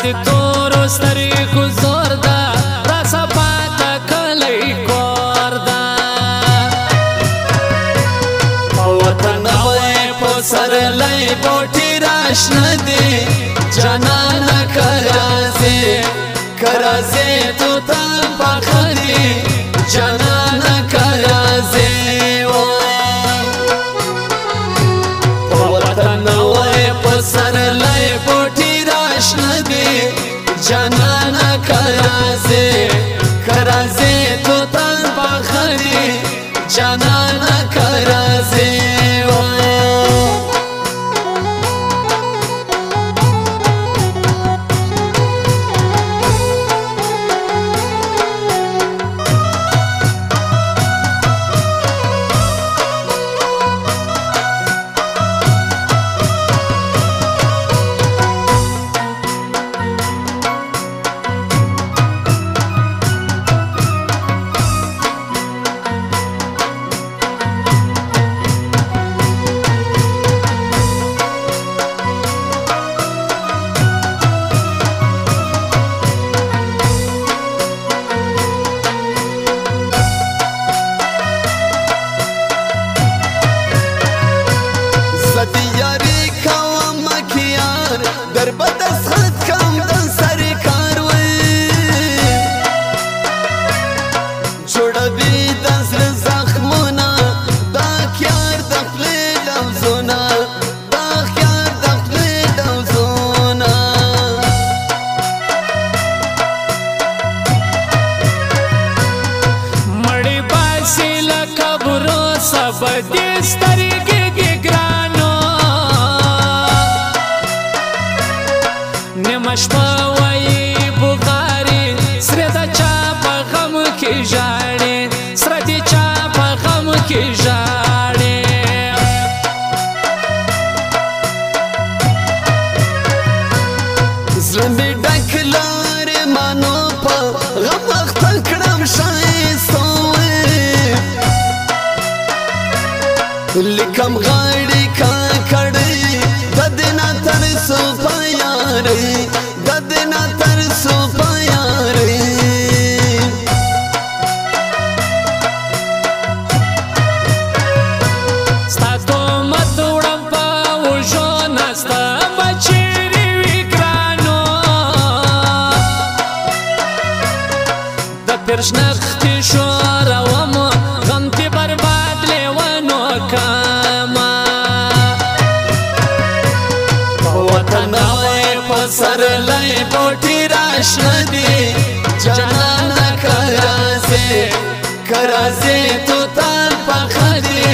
ستادی تورو سترګو زور دا را سپاته کلی کور دا وطن وای په سرلی بوټي راشنه دی جانانه کرازې تو تن پخدي جانانه کرازې وطن وای په سرلی بوټي راشنه دی جانانه کرازې تو تن پخدي جانانه کرازې بدی سترګې دې ګرانو نیمه شپه وایي بغاري سره د چا په غم کې ژاړې سره د چا په غم کې ژاړې زړه مې ډک لارې مانو په غم اخته کړم ښایسته لیکم غاړي کاکړې د دنا تر سو پیارې د دنا تر سو پیارې ستاسو مت وړم په وژو نستا بچری وکرانو د پرشنخت شو راوم غم تی برباد لیوانو کاما وطن وای په سرلی بوټي راشنه دی جانانه کرازې تو تن پخدي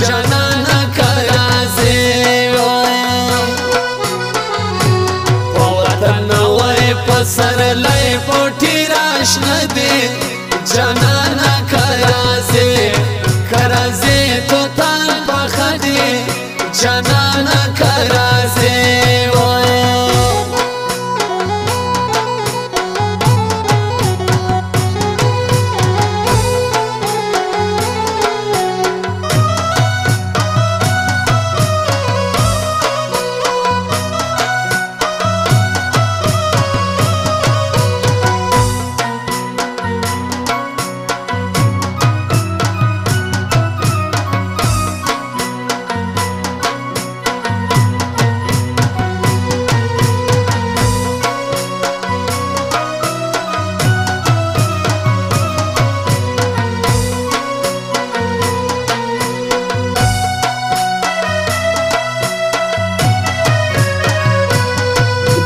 جانانه کرازې وطن وای په سرلی بوټي راشنه دی جانانه کرازې تو تن پخدي جانانه کرازې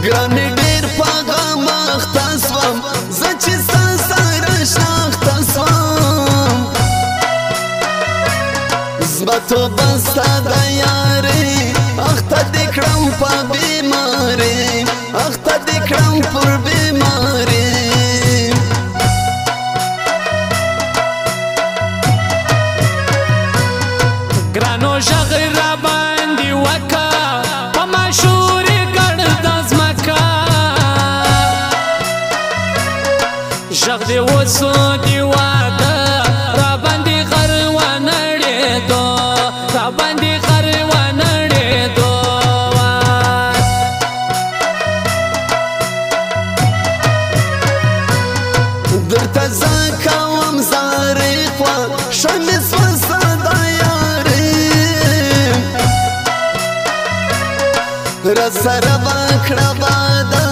ګرانې ډېر په غم اخته سوم زه چې ستا سره شاخته سوم زما توبه ستا د یارې اخته دې کړم په بیمارې اخته دې کړم پر بیمارې ګرانو ژغ را باندې وکه په مشهورې ژغ دې وسو دی واده را باندې غر ونړېدو را باندې غر ونړېدو سره بکړه واده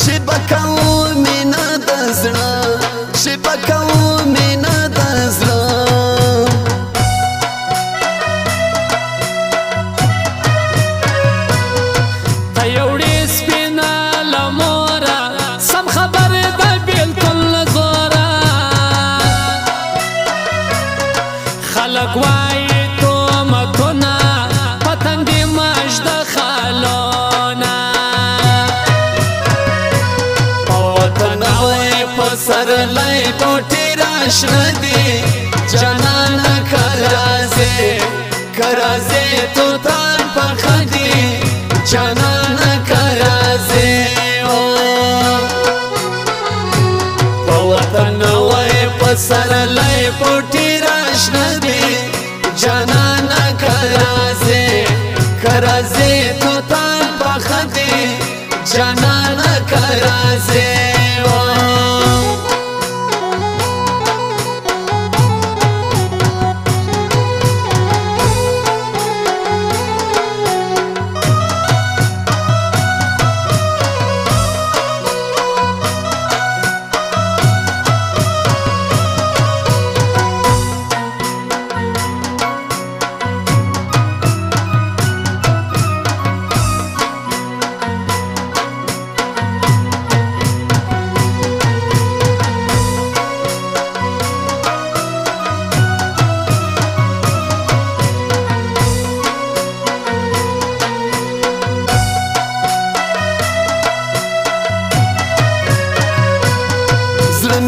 چې بکوو مینه د زړه چې بکوو مینه د زړه ته یوړې سپینه له موره سم خبر ده بېلتون له زوره خلک وایي تهمتونه په تندي مش د خالونه په وطن وی په سرلی بوټي راشنه دي جانانه که راځې توتان پخه دي جانانه که راځې په وطن وی په سرلی بوټي راشنه دي جانانه که راځې توتان پخه دي جانانه که راځې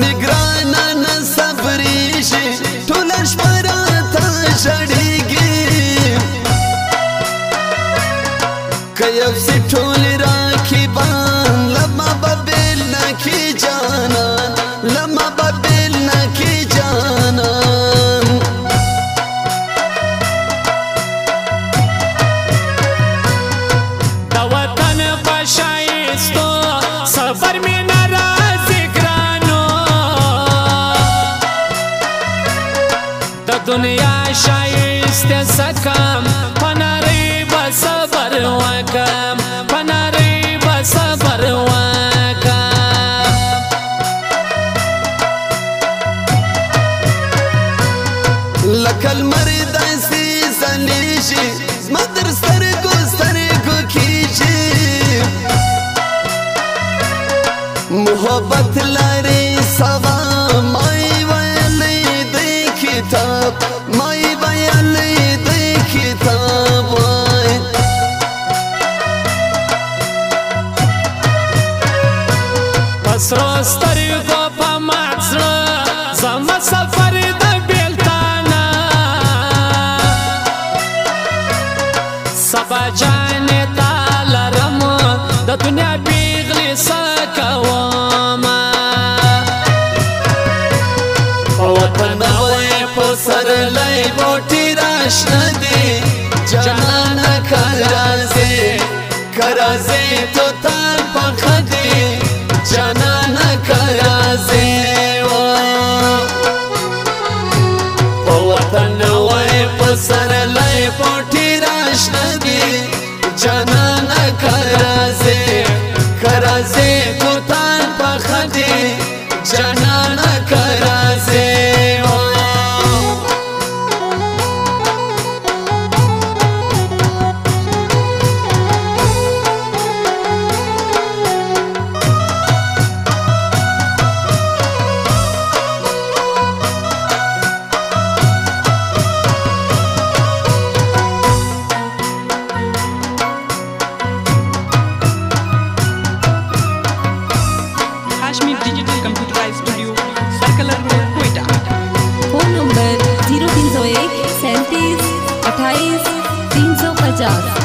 میګرانه نه صبرېږي ټوله شپه راته ژړېږي که یو څه ټولې راکیبان له ما به بېل نه کي جانان له ما به بېل نه کي جانان د وطن په ښایستو سفر مې نه دنیا شایسته سکم پناری با صبر وکم پناری با صبر وکم لکه لمر داسې ځلېږي زما در سترګو کېږي محبت لرې سبا مای بیالی دی کتاب وای پسرو سترګو په مات زړه زما سفر د بېلتانه سبا جانې تا لرم د دنیا پیغلې څه کومه وطن وی په سرلی بوټي راشنه دي جانانه که راځې توتان پخه دي جانانه که راځې په وطن وی په سرلی بوټي راشنه دي جانانه که راځې توتان پخه دي جانانه که راځې digital computerized studio circular road Quetta. Phone number 0301 37 28 350।